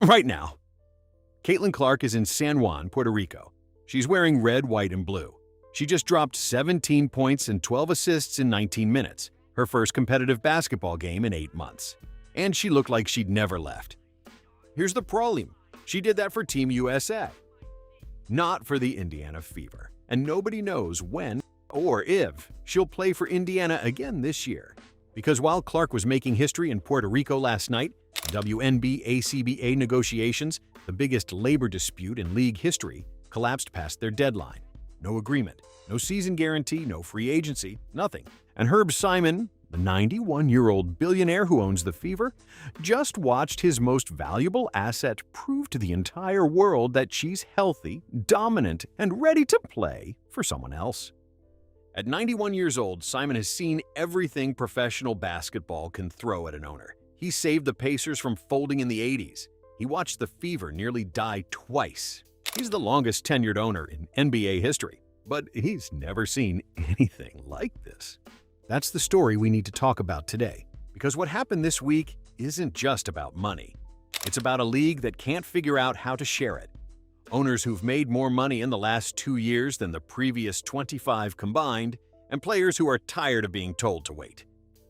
Right now, Caitlin Clark is in San Juan, Puerto Rico. She's wearing red, white, and blue. She just dropped 17 points and 12 assists in 19 minutes, her first competitive basketball game in 8 months. And she looked like she'd never left. Here's the problem. She did that for Team USA, not for the Indiana Fever. And nobody knows when or if she'll play for Indiana again this year. Because while Clark was making history in Puerto Rico last night, WNBA CBA negotiations, the biggest labor dispute in league history, collapsed past their deadline. No agreement, no season guarantee, no free agency, nothing. And Herb Simon, the 91-year-old billionaire who owns the Fever, just watched his most valuable asset prove to the entire world that she's healthy, dominant, and ready to play for someone else. At 91 years old, Simon has seen everything professional basketball can throw at an owner. He saved the Pacers from folding in the 80s. He watched the Fever nearly die twice. He's the longest tenured owner in NBA history, but he's never seen anything like this. That's the story we need to talk about today, because what happened this week isn't just about money. It's about a league that can't figure out how to share it. Owners who've made more money in the last 2 years than the previous 25 combined, and players who are tired of being told to wait.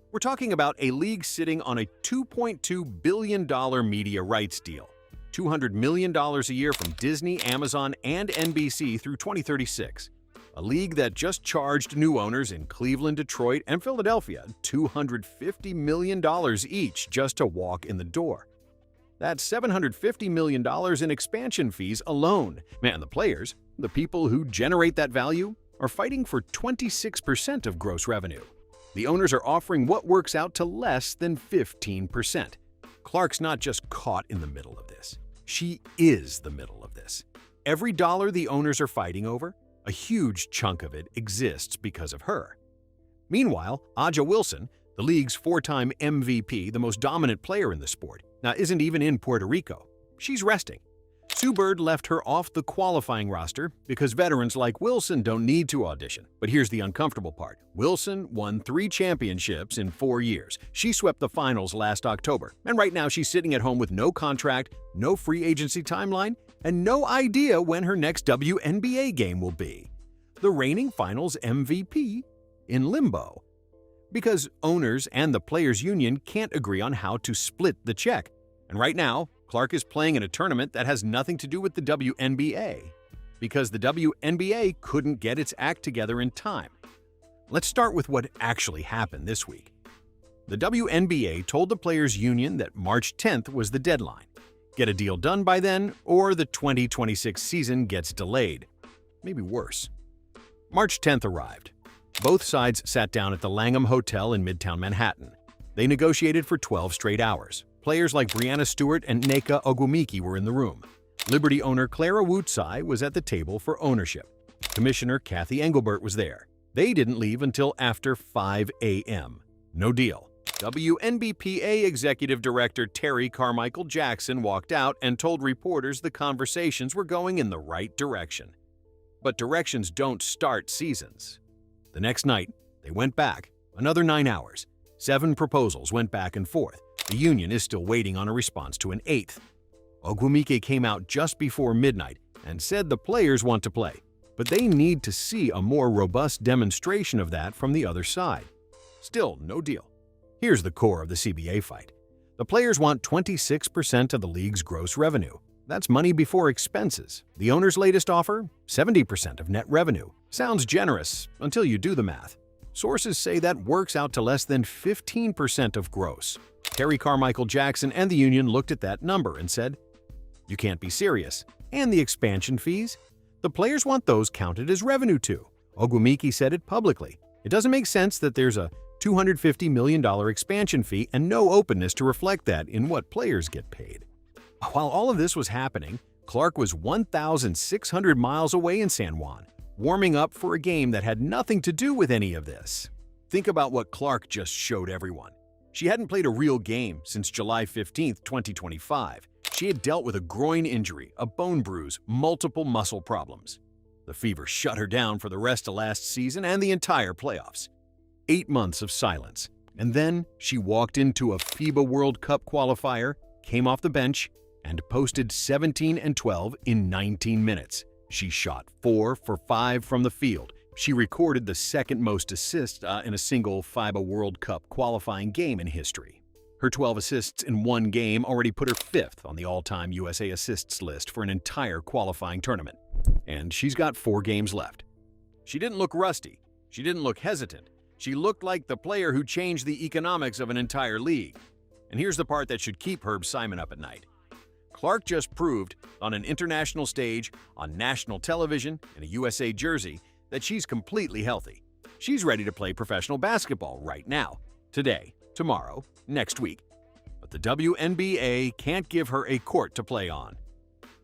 We're talking about a league sitting on a $2.2 billion media rights deal, $200 million a year from Disney, Amazon, and NBC through 2036. A league that just charged new owners in Cleveland, Detroit, and Philadelphia $250 million each just to walk in the door. That's $750 million in expansion fees alone. Man, the players, the people who generate that value, are fighting for 26% of gross revenue. The owners are offering what works out to less than 15%. Clark's not just caught in the middle of this. She is the middle of this. Every dollar the owners are fighting over, a huge chunk of it exists because of her. Meanwhile, A'ja Wilson, the league's 4-time MVP, the most dominant player in the sport, now isn't even in Puerto Rico. She's resting. Sue Bird left her off the qualifying roster because veterans like Wilson don't need to audition. But here's the uncomfortable part. Wilson won 3 championships in 4 years. She swept the finals last October. And right now she's sitting at home with no contract, no free agency timeline, and no idea when her next WNBA game will be. The reigning finals MVP in limbo. Because owners and the players' union can't agree on how to split the check. And right now, Clark is playing in a tournament that has nothing to do with the WNBA, because the WNBA couldn't get its act together in time. Let's start with what actually happened this week. The WNBA told the players' union that March 10th was the deadline. Get a deal done by then, or the 2026 season gets delayed. Maybe worse. March 10th arrived. Both sides sat down at the Langham Hotel in Midtown Manhattan. They negotiated for 12 straight hours. Players like Breanna Stewart and Nneka Ogwumike were in the room. Liberty owner Clara Woodside was at the table for ownership. Commissioner Kathy Engelbert was there. They didn't leave until after 5 a.m. No deal. WNBPA Executive Director Terri Carmichael Jackson walked out and told reporters the conversations were going in the right direction. But directions don't start seasons. The next night, they went back. Another 9 hours. 7 proposals went back and forth. The union is still waiting on a response to an 8th. Ogwumike came out just before midnight and said the players want to play, but they need to see a more robust demonstration of that from the other side. Still, no deal. Here's the core of the CBA fight. The players want 26% of the league's gross revenue. That's money before expenses. The owner's latest offer? 70% of net revenue. Sounds generous until you do the math. Sources say that works out to less than 15% of gross. Terri Carmichael Jackson and the union looked at that number and said, "You can't be serious. And the expansion fees? The players want those counted as revenue too." Ogwumike said it publicly. It doesn't make sense that there's a $250 million expansion fee and no openness to reflect that in what players get paid. While all of this was happening, Clark was 1,600 miles away in San Juan, warming up for a game that had nothing to do with any of this. Think about what Clark just showed everyone. She hadn't played a real game since July 15, 2025. She had dealt with a groin injury, a bone bruise, multiple muscle problems. The Fever shut her down for the rest of last season and the entire playoffs. 8 months of silence. And then she walked into a FIBA World Cup Qualifier, came off the bench, and posted 17 and 12 in 19 minutes. She shot 4 for 5 from the field. She recorded the second most assists in a single FIBA World Cup qualifying game in history. Her 12 assists in one game already put her 5th on the all-time USA assists list for an entire qualifying tournament. And she's got 4 games left. She didn't look rusty. She didn't look hesitant. She looked like the player who changed the economics of an entire league. And here's the part that should keep Herb Simon up at night. Clark just proved on an international stage, on national television, in a USA jersey, that she's completely healthy. She's ready to play professional basketball right now, today, tomorrow, next week. But the WNBA can't give her a court to play on.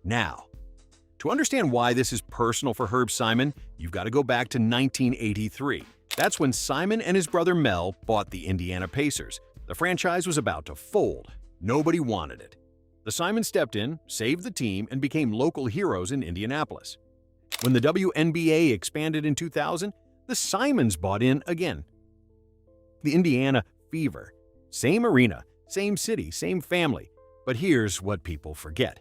Now, to understand why this is personal for Herb Simon, you've got to go back to 1983. That's when Simon and his brother Mel bought the Indiana Pacers. The franchise was about to fold. Nobody wanted it. The Simons stepped in, saved the team, and became local heroes in Indianapolis. When the WNBA expanded in 2000, the Simons bought in again. The Indiana Fever. Same arena, same city, same family. But here's what people forget.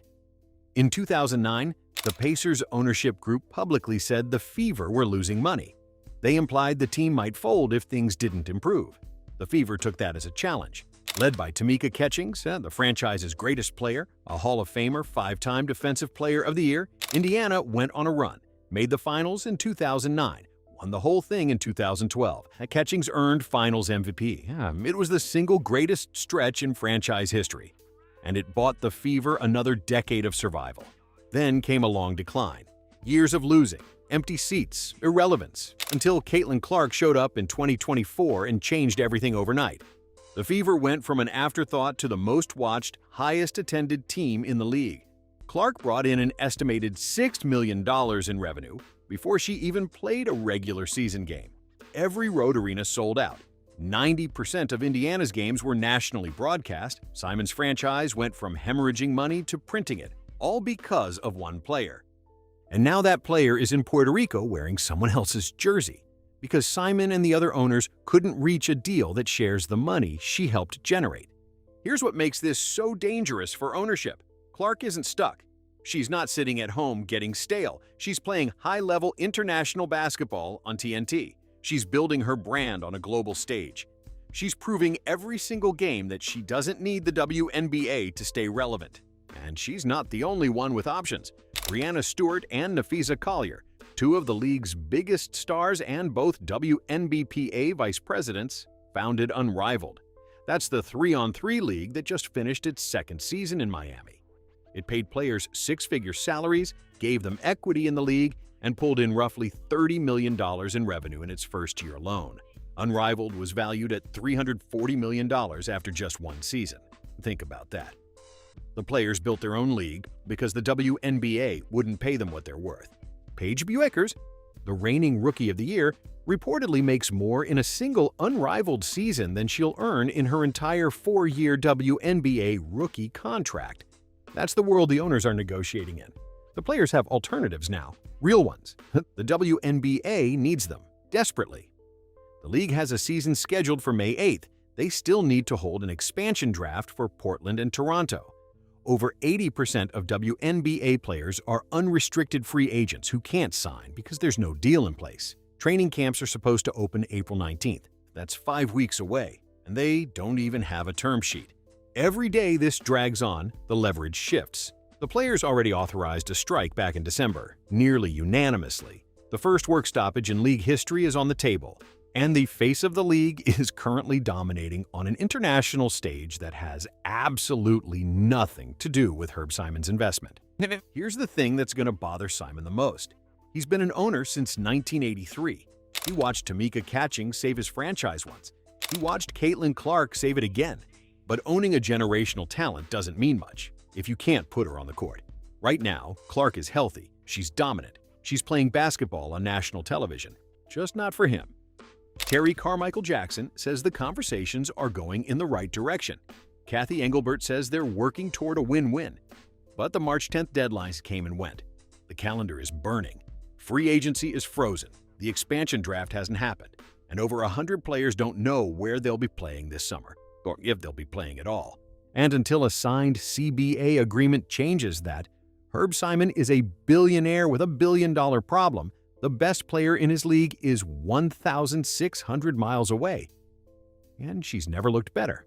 In 2009, the Pacers ownership group publicly said the Fever were losing money. They implied the team might fold if things didn't improve. The Fever took that as a challenge. Led by Tamika Catchings, the franchise's greatest player, a Hall of Famer, 5-time Defensive Player of the Year, Indiana went on a run, made the finals in 2009, won the whole thing in 2012. Catchings earned Finals MVP. It was the single greatest stretch in franchise history, and it bought the Fever another decade of survival. Then came a long decline, years of losing, empty seats, irrelevance, until Caitlin Clark showed up in 2024 and changed everything overnight. The Fever went from an afterthought to the most-watched, highest-attended team in the league. Clark brought in an estimated $6 million in revenue before she even played a regular season game. Every road arena sold out. 90% of Indiana's games were nationally broadcast. Simon's franchise went from hemorrhaging money to printing it, all because of one player. And now that player is in Puerto Rico wearing someone else's jersey, because Simon and the other owners couldn't reach a deal that shares the money she helped generate. Here's what makes this so dangerous for ownership. Clark isn't stuck. She's not sitting at home getting stale. She's playing high-level international basketball on TNT. She's building her brand on a global stage. She's proving every single game that she doesn't need the WNBA to stay relevant. And she's not the only one with options. Breanna Stewart and Napheesa Collier, 2 of the league's biggest stars and both WNBPA vice presidents, founded Unrivaled. That's the 3-on-3 league that just finished its 2nd season in Miami. It paid players 6-figure salaries, gave them equity in the league, and pulled in roughly $30 million in revenue in its first year alone. Unrivaled was valued at $340 million after just 1 season. Think about that. The players built their own league because the WNBA wouldn't pay them what they're worth. Paige Buickers, the reigning Rookie of the Year, reportedly makes more in a single Unrivaled season than she'll earn in her entire 4-year WNBA rookie contract. That's the world the owners are negotiating in. The players have alternatives now, real ones. The WNBA needs them, desperately. The league has a season scheduled for May 8th. They still need to hold an expansion draft for Portland and Toronto. Over 80% of WNBA players are unrestricted free agents who can't sign because there's no deal in place. Training camps are supposed to open April 19th. That's 5 weeks away, and they don't even have a term sheet. Every day this drags on, the leverage shifts. The players already authorized a strike back in December, nearly unanimously. The first work stoppage in league history is on the table, and the face of the league is currently dominating on an international stage that has absolutely nothing to do with Herb Simon's investment. Here's the thing that's going to bother Simon the most. He's been an owner since 1983. He watched Tamika Catchings save his franchise once. He watched Caitlin Clark save it again. But owning a generational talent doesn't mean much if you can't put her on the court. Right now, Clark is healthy. She's dominant. She's playing basketball on national television. Just not for him. Terri Carmichael Jackson says the conversations are going in the right direction. Kathy Engelbert says they're working toward a win-win. But the March 10th deadlines came and went. The calendar is burning. Free agency is frozen. The expansion draft hasn't happened. And over 100 players don't know where they'll be playing this summer, or if they'll be playing at all. And until a signed CBA agreement changes that, Herb Simon is a billionaire with a billion-dollar problem. The best player in his league is 1,600 miles away. And she's never looked better.